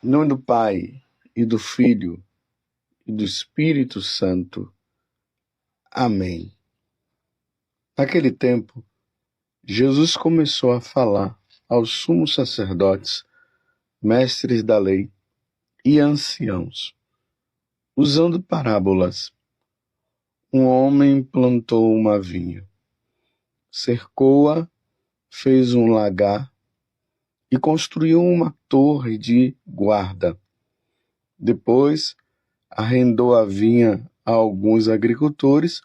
Em nome do Pai, e do Filho, e do Espírito Santo. Amém. Naquele tempo, Jesus começou a falar aos sumos sacerdotes, mestres da lei e anciãos, usando parábolas. Um homem plantou uma vinha, cercou-a, fez um lagar e construiu uma torre de guarda. Depois, arrendou a vinha a alguns agricultores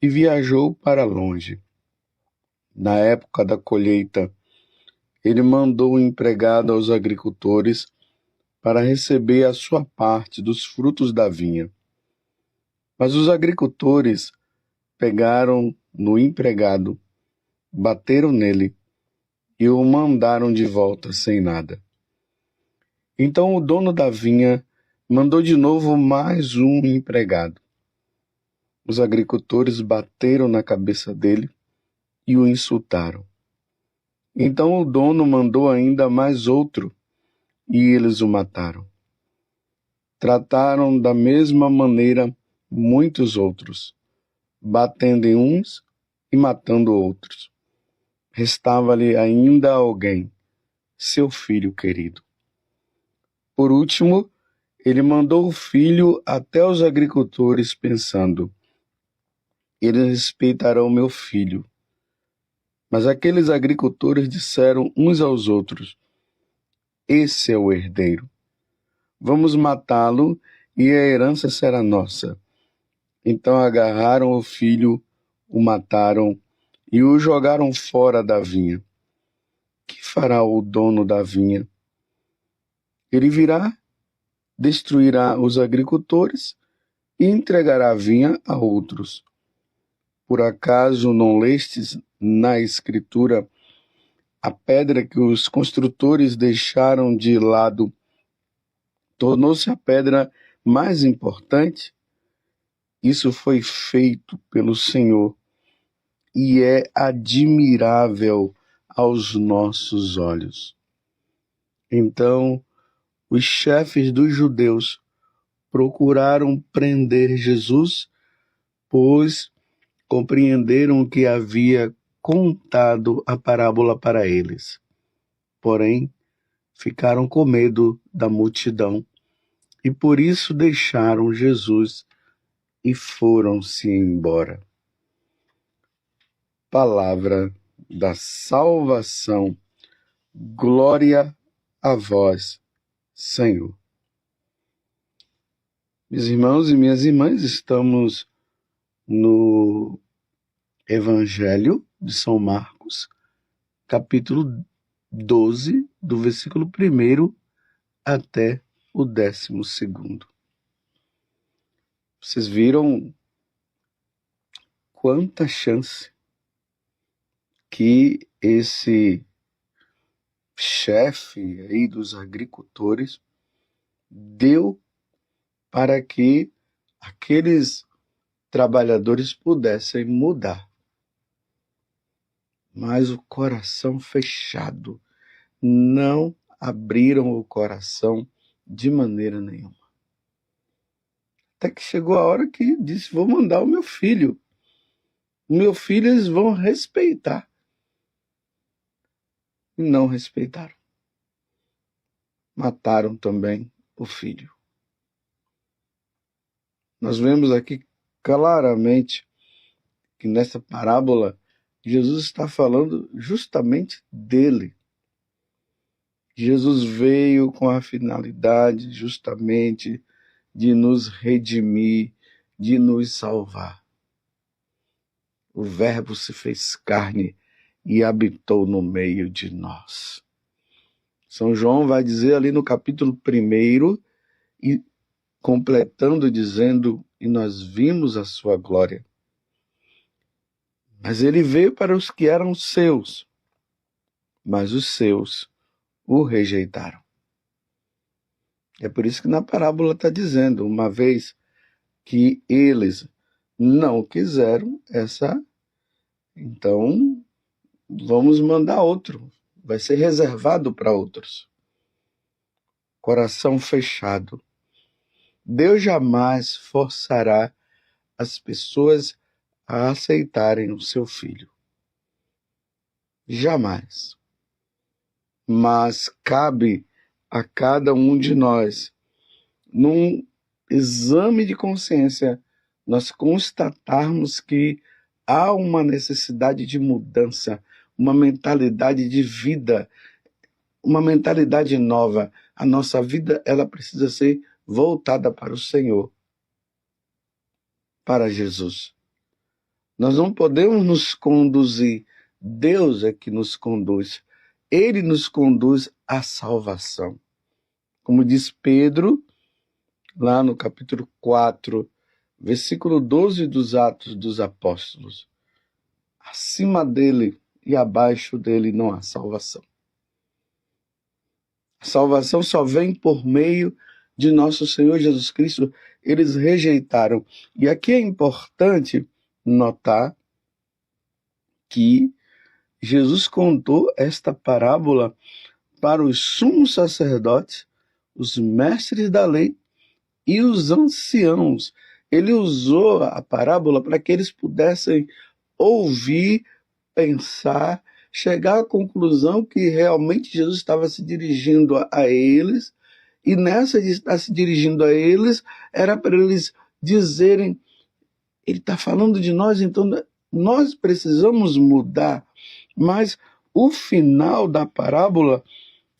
e viajou para longe. Na época da colheita, ele mandou um empregado aos agricultores para receber a sua parte dos frutos da vinha. Mas os agricultores pegaram no empregado, bateram nele e o mandaram de volta sem nada. Então o dono da vinha mandou de novo mais um empregado. Os agricultores bateram na cabeça dele e o insultaram. Então o dono mandou ainda mais outro e eles o mataram. Trataram da mesma maneira muitos outros, batendo em uns e matando outros. Restava-lhe ainda alguém, seu filho querido. Por último, ele mandou o filho até os agricultores, pensando: eles respeitarão meu filho. Mas aqueles agricultores disseram uns aos outros: esse é o herdeiro. Vamos matá-lo e a herança será nossa. Então agarraram o filho, o mataram e o jogaram fora da vinha. Que fará o dono da vinha? Ele virá, destruirá os agricultores e entregará a vinha a outros. Por acaso não lestes na Escritura a pedra que os construtores deixaram de lado tornou-se a pedra mais importante? Isso foi feito pelo Senhor e é admirável aos nossos olhos. Então, os chefes dos judeus procuraram prender Jesus, pois compreenderam que havia contado a parábola para eles. Porém, ficaram com medo da multidão e por isso deixaram Jesus e foram-se embora. Palavra da salvação. Glória a vós, Senhor. Meus irmãos e minhas irmãs, estamos no Evangelho de São Marcos, capítulo 12, do versículo 1 até o 12º. Vocês viram quanta chance que esse chefe aí dos agricultores deu para que aqueles trabalhadores pudessem mudar. Mas o coração fechado, não abriram o coração de maneira nenhuma. Até que chegou a hora que disse: vou mandar o meu filho. O meu filho eles vão respeitar. E não respeitaram. Mataram também o filho. Nós vemos aqui claramente que nessa parábola Jesus está falando justamente dele. Jesus veio com a finalidade justamente de nos redimir, de nos salvar. O Verbo se fez carne e habitou no meio de nós. São João vai dizer ali no capítulo 1, e completando dizendo: e nós vimos a sua glória. Mas ele veio para os que eram seus, mas os seus o rejeitaram. É por isso que na parábola está dizendo: uma vez que eles não quiseram então vamos mandar outro. Vai ser reservado para outros. coração fechado. Deus jamais forçará as pessoas a aceitarem o seu filho. Jamais. Mas cabe a cada um de nós, num exame de consciência, nós constatarmos que há uma necessidade de mudança, uma mentalidade de vida, uma mentalidade nova. A nossa vida, ela precisa ser voltada para o Senhor, para Jesus. Nós não podemos nos conduzir, Deus é que nos conduz. Ele nos conduz à salvação. Como diz Pedro, lá no capítulo 4, versículo 12 dos Atos dos Apóstolos. Acima dele e abaixo dele não há salvação. A salvação só vem por meio de nosso Senhor Jesus Cristo. Eles rejeitaram. E aqui é importante notar que Jesus contou esta parábola para os sumos sacerdotes, os mestres da lei e os anciãos. Ele usou a parábola para que eles pudessem ouvir, pensar, chegar à conclusão que realmente Jesus estava se dirigindo a eles, e nessa de estar se dirigindo a eles, era para eles dizerem, ele está falando de nós, então nós precisamos mudar. Mas o final da parábola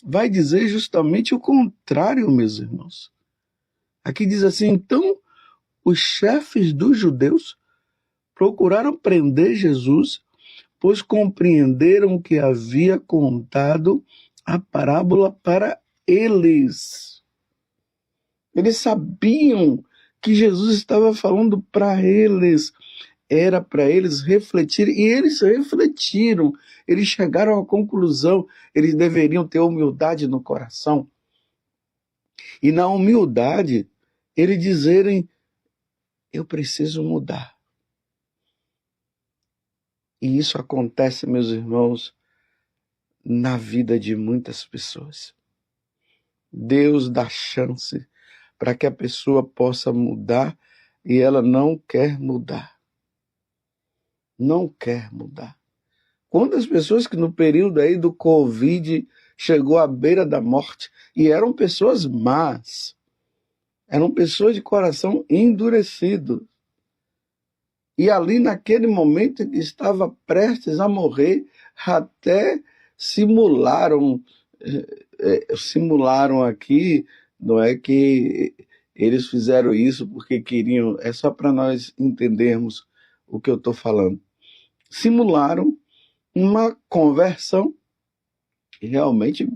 vai dizer justamente o contrário, meus irmãos. Aqui diz assim, então os chefes dos judeus procuraram prender Jesus, pois compreenderam que havia contado a parábola para eles. Eles sabiam que Jesus estava falando para eles. Era para eles refletirem, e eles refletiram. Eles chegaram à conclusão, eles deveriam ter humildade no coração. E na humildade, eles dizerem, eu preciso mudar. E isso acontece, meus irmãos, na vida de muitas pessoas. Deus dá chance para que a pessoa possa mudar e ela não quer mudar. Não quer mudar. Quantas pessoas que no período aí do Covid chegou à beira da morte e eram pessoas más, eram pessoas de coração endurecido. E ali naquele momento que estava prestes a morrer, até simularam aqui, não é que eles fizeram isso porque queriam, é só para nós entendermos o que eu estou falando. Simularam uma conversão que realmente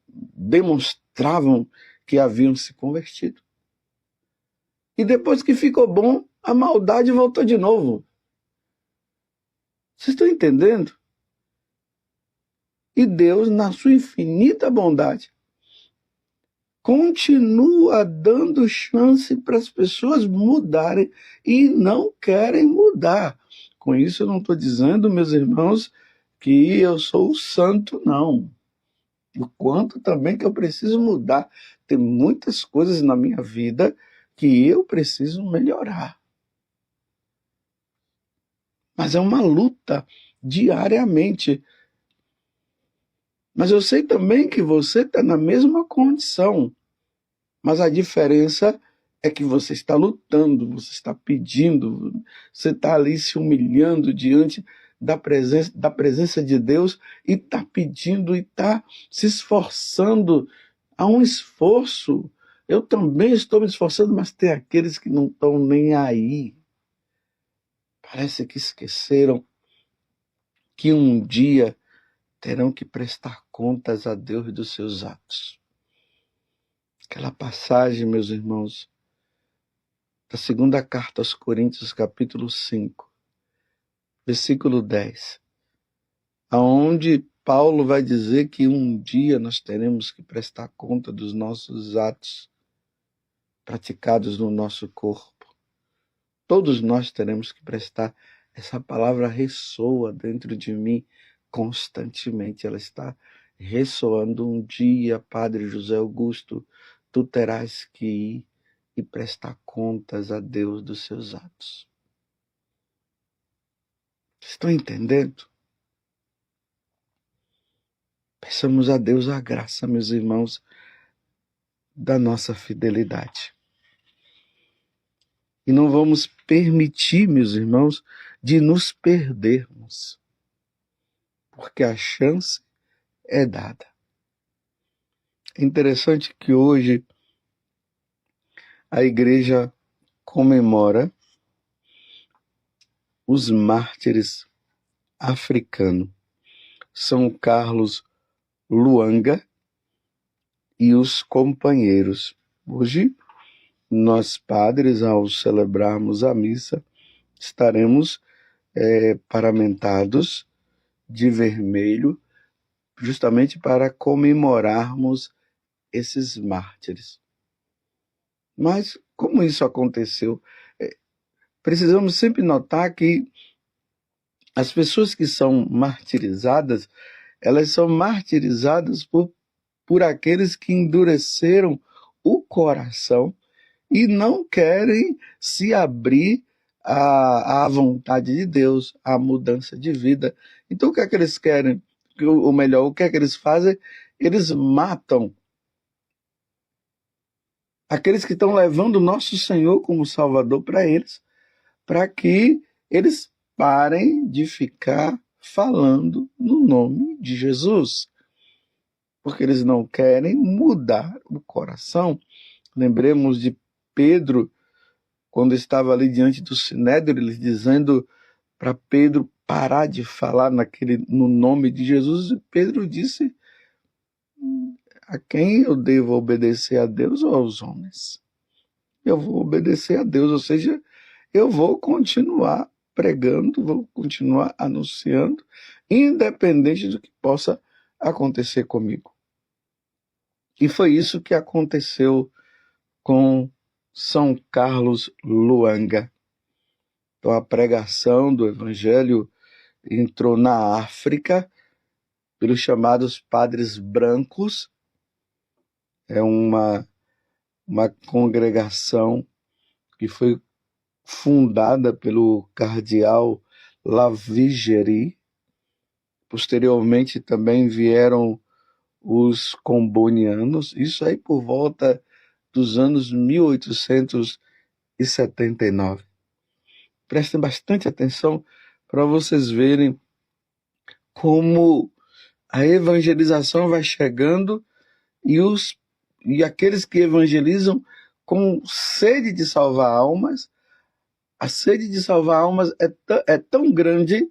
demonstravam que haviam se convertido. E depois que ficou bom, a maldade voltou de novo. Vocês estão entendendo? E Deus, na sua infinita bondade, continua dando chance para as pessoas mudarem e não querem mudar. Com isso eu não estou dizendo, meus irmãos, que eu sou o santo, não. O quanto também que eu preciso mudar. Tem muitas coisas na minha vida que eu preciso melhorar. Mas é uma luta diariamente. Mas eu sei também que você está na mesma condição. Mas a diferença é que você está lutando, você está pedindo, você está ali se humilhando diante da presença de Deus e está pedindo e está se esforçando. Há um esforço. Eu também estou me esforçando, mas tem aqueles que não estão nem aí. Parece que esqueceram que um dia terão que prestar contas a Deus dos seus atos. Aquela passagem, meus irmãos, da segunda carta aos Coríntios, capítulo 5, versículo 10, aonde Paulo vai dizer que um dia nós teremos que prestar conta dos nossos atos praticados no nosso corpo. Todos nós teremos que prestar. Essa palavra ressoa dentro de mim constantemente. Ela está ressoando: um dia, Padre José Augusto, tu terás que ir e prestar contas a Deus dos seus atos. Estão entendendo? Peçamos a Deus a graça, meus irmãos, da nossa fidelidade. E não vamos permitir, meus irmãos, de nos perdermos, porque a chance é dada. É interessante que hoje a igreja comemora os mártires africanos, São Carlos Luanga e os companheiros. Hoje, nós padres, ao celebrarmos a missa, estaremos paramentados de vermelho, justamente para comemorarmos esses mártires. Mas como isso aconteceu? Precisamos sempre notar que as pessoas que são martirizadas, elas são martirizadas por aqueles que endureceram o coração e não querem se abrir à vontade de Deus, à mudança de vida. Então o que é que eles querem? Ou melhor, o que é que eles fazem? Eles matam aqueles que estão levando o nosso Senhor como Salvador para eles, para que eles parem de ficar falando no nome de Jesus, porque eles não querem mudar o coração. Lembremos de Pedro, quando estava ali diante do Sinédrio, ele dizendo para Pedro parar de falar no nome de Jesus, e Pedro disse: a quem eu devo obedecer, a Deus ou aos homens? Eu vou obedecer a Deus, ou seja, eu vou continuar pregando, vou continuar anunciando, independente do que possa acontecer comigo. E foi isso que aconteceu com São Carlos Luanga. Então, a pregação do Evangelho entrou na África pelos chamados padres brancos. É uma congregação que foi fundada pelo cardeal Lavigeri. Posteriormente também vieram os combonianos, isso aí por volta dos anos 1879. Prestem bastante atenção para vocês verem como a evangelização vai chegando e aqueles que evangelizam com sede de salvar almas, a sede de salvar almas é tão grande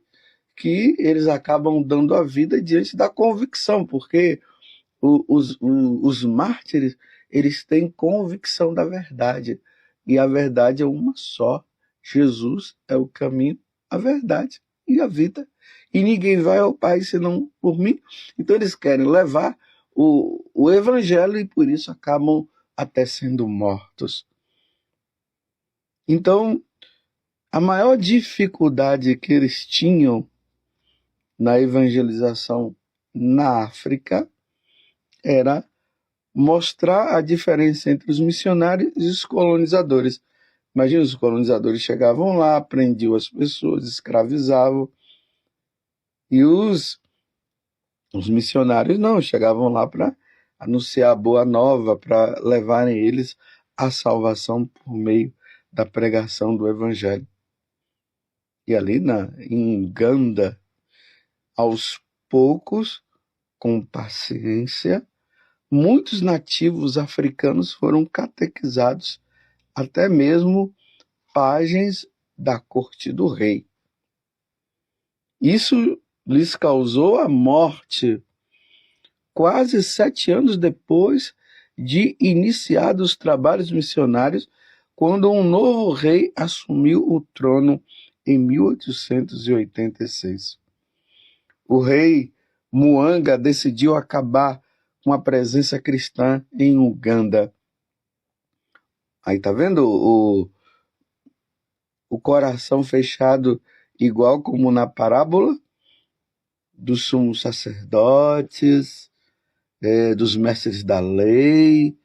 que eles acabam dando a vida diante da convicção, porque os mártires, eles têm convicção da verdade, e a verdade é uma só. Jesus é o caminho, a verdade e a vida, e ninguém vai ao Pai senão por mim. Então eles querem levar o evangelho e por isso acabam até sendo mortos. Então, a maior dificuldade que eles tinham na evangelização na África era mostrar a diferença entre os missionários e os colonizadores. Imagina, os colonizadores chegavam lá, prendiam as pessoas, escravizavam, e os missionários não, chegavam lá para anunciar a boa nova, para levarem eles à salvação por meio da pregação do Evangelho. E ali em Uganda, aos poucos, com paciência, muitos nativos africanos foram catequizados, até mesmo pajens da corte do rei. Isso lhes causou a morte quase 7 anos depois de iniciados os trabalhos missionários, quando um novo rei assumiu o trono em 1886. O rei Mwanga decidiu acabar com a presença cristã em Uganda. Aí tá vendo o coração fechado, igual como na parábola dos sumos sacerdotes, dos mestres da lei.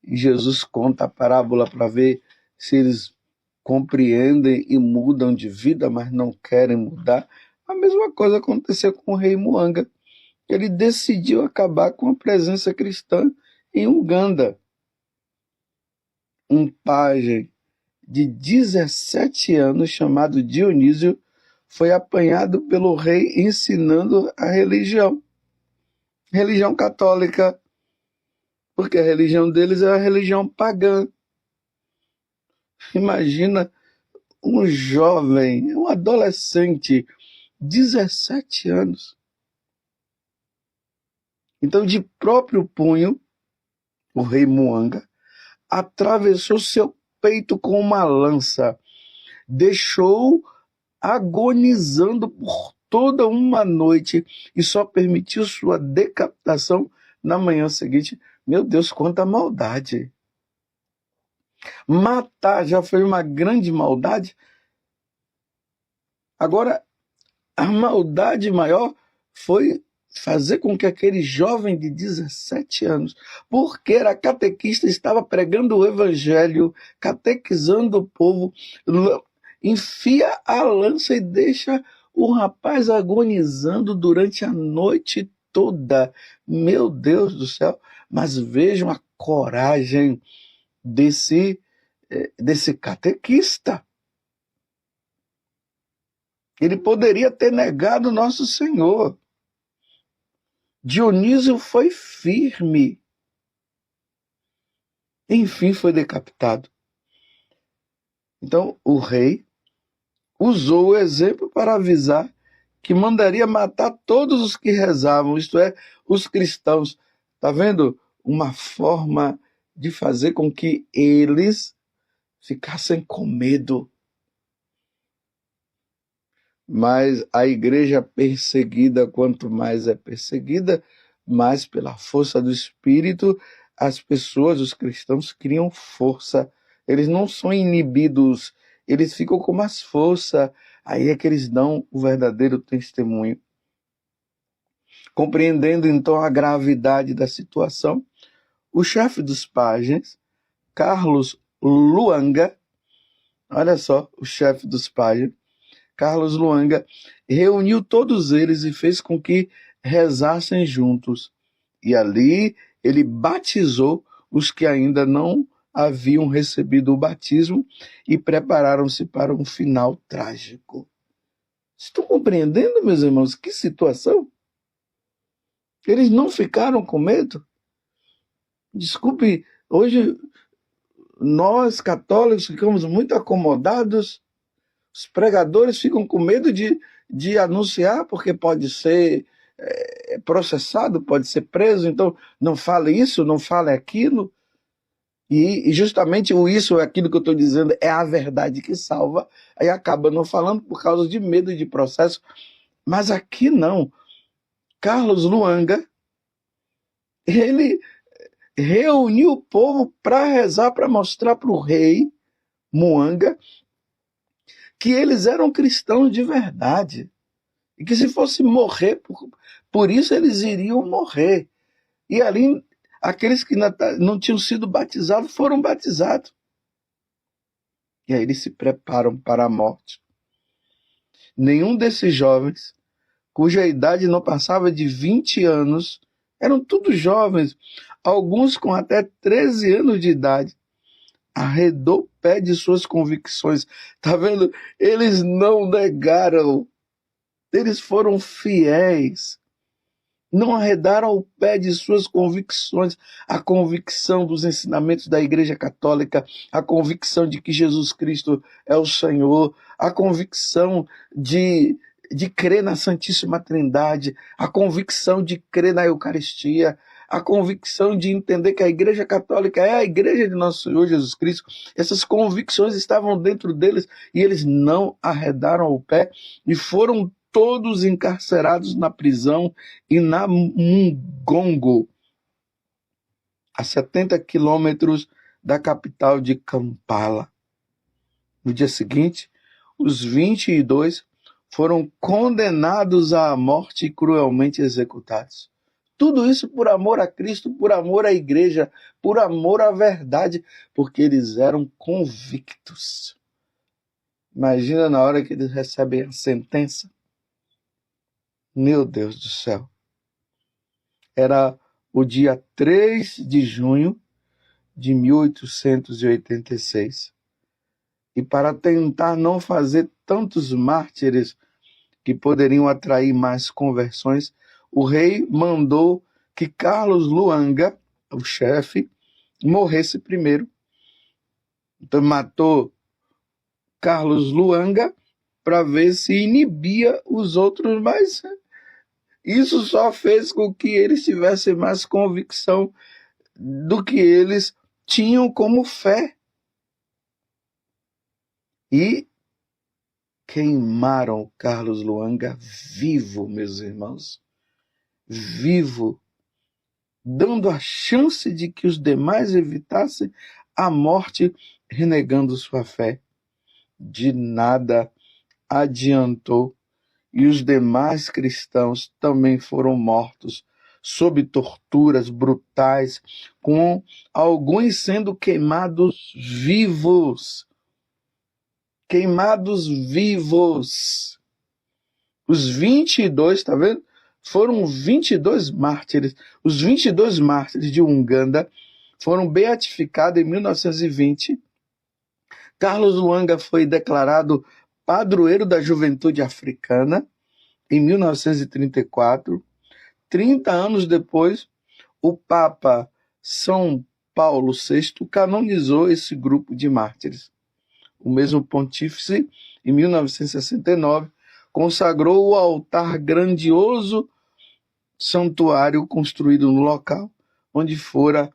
E Jesus conta a parábola para ver se eles compreendem e mudam de vida, mas não querem mudar. A mesma coisa aconteceu com o rei Muanga. Ele decidiu acabar com a presença cristã em Uganda. Um pajem de 17 anos, chamado Dionísio, foi apanhado pelo rei ensinando a religião católica, porque a religião deles é a religião pagã. Imagina um jovem, um adolescente, 17 anos. Então, de próprio punho, o rei Muanga atravessou seu peito com uma lança, deixou agonizando por toda uma noite e só permitiu sua decapitação na manhã seguinte. Meu Deus, quanta maldade! Matar já foi uma grande maldade. Agora, a maldade maior foi fazer com que aquele jovem de 17 anos, porque era catequista, estava pregando o evangelho, catequizando o povo, enfia a lança e deixa o rapaz agonizando durante a noite toda. Meu Deus do céu! Mas vejam a coragem desse catequista. Ele poderia ter negado nosso Senhor. Dionísio foi firme. Enfim, foi decapitado. Então, o rei usou o exemplo para avisar que mandaria matar todos os que rezavam, isto é, os cristãos. Está vendo? Uma forma de fazer com que eles ficassem com medo. Mas a igreja perseguida, quanto mais é perseguida, mais pela força do Espírito, as pessoas, os cristãos, criam força. Eles não são inibidos, eles ficam com mais força. Aí é que eles dão o verdadeiro testemunho. Compreendendo então a gravidade da situação, o chefe dos pajens, Carlos Luanga, olha só, o chefe dos pajens, Carlos Luanga, reuniu todos eles e fez com que rezassem juntos. E ali ele batizou os que ainda não haviam recebido o batismo e prepararam-se para um final trágico. Estão compreendendo, meus irmãos, que situação? Eles não ficaram com medo? Desculpe, hoje nós católicos ficamos muito acomodados. Os pregadores ficam com medo de anunciar, porque pode ser processado, pode ser preso, então não fale isso, não fale aquilo. E justamente o isso é aquilo que eu estou dizendo, é a verdade que salva, aí acaba não falando por causa de medo de processo. Mas aqui não. Carlos Luanga, ele reuniu o povo para rezar, para mostrar para o rei Muanga que eles eram cristãos de verdade. E que se fosse morrer, por isso eles iriam morrer. E ali, aqueles que não tinham sido batizados foram batizados. E aí eles se preparam para a morte. Nenhum desses jovens, cuja idade não passava de 20 anos, eram todos jovens, alguns com até 13 anos de idade, arredou o pé de suas convicções. Está vendo? Eles não negaram. Eles foram fiéis. Não arredaram o pé de suas convicções, a convicção dos ensinamentos da Igreja Católica, a convicção de que Jesus Cristo é o Senhor, a convicção de crer na Santíssima Trindade, a convicção de crer na Eucaristia, a convicção de entender que a Igreja Católica é a Igreja de nosso Senhor Jesus Cristo. Essas convicções estavam dentro deles e eles não arredaram o pé e foram todos encarcerados na prisão e na Mungongo, a 70 quilômetros da capital de Kampala. No dia seguinte, os 22 foram condenados à morte e cruelmente executados. Tudo isso por amor a Cristo, por amor à igreja, por amor à verdade, porque eles eram convictos. Imagina na hora que eles recebem a sentença. Meu Deus do céu. Era o dia 3 de junho de 1886. E para tentar não fazer tantos mártires que poderiam atrair mais conversões, o rei mandou que Carlos Luanga, o chefe, morresse primeiro. Então matou Carlos Luanga para ver se inibia os outros, mas isso só fez com que eles tivessem mais convicção do que eles tinham como fé. E queimaram Carlos Luanga vivo, meus irmãos, vivo, dando a chance de que os demais evitassem a morte, renegando sua fé. De nada adiantou, e os demais cristãos também foram mortos sob torturas brutais, com alguns sendo queimados vivos. Queimados vivos. Os 22, tá vendo? Foram 22 mártires. Os 22 mártires de Uganda foram beatificados em 1920. Carlos Luanga foi declarado padroeiro da juventude africana em 1934. 30 anos depois, o Papa São Paulo VI canonizou esse grupo de mártires. O mesmo pontífice, em 1969, consagrou o altar grandioso santuário construído no local onde fora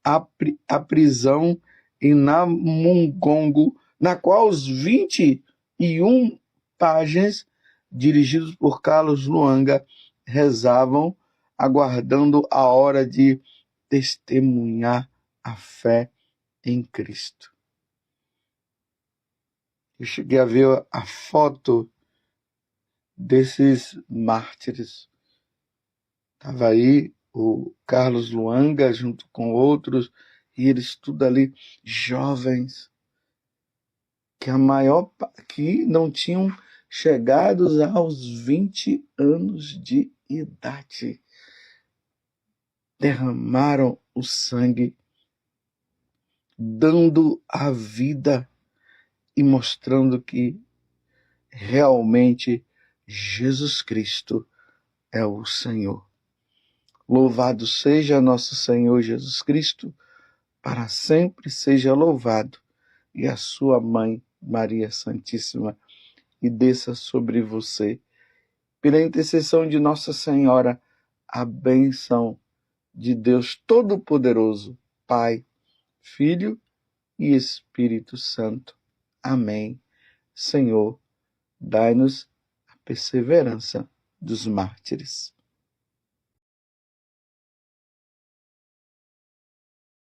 a prisão em Namungongo, na qual os 21 pajens, dirigidos por Carlos Luanga, rezavam, aguardando a hora de testemunhar a fé em Cristo. Eu cheguei a ver a foto desses mártires. Estava aí o Carlos Luanga junto com outros, e eles tudo ali jovens, que não tinham chegado aos 20 anos de idade. Derramaram o sangue, dando a vida e mostrando que realmente Jesus Cristo é o Senhor. Louvado seja nosso Senhor Jesus Cristo, para sempre seja louvado, e a sua mãe, Maria Santíssima, e desça sobre você, pela intercessão de Nossa Senhora, a bênção de Deus Todo-Poderoso, Pai, Filho e Espírito Santo. Amém. Senhor, dai-nos a perseverança dos mártires.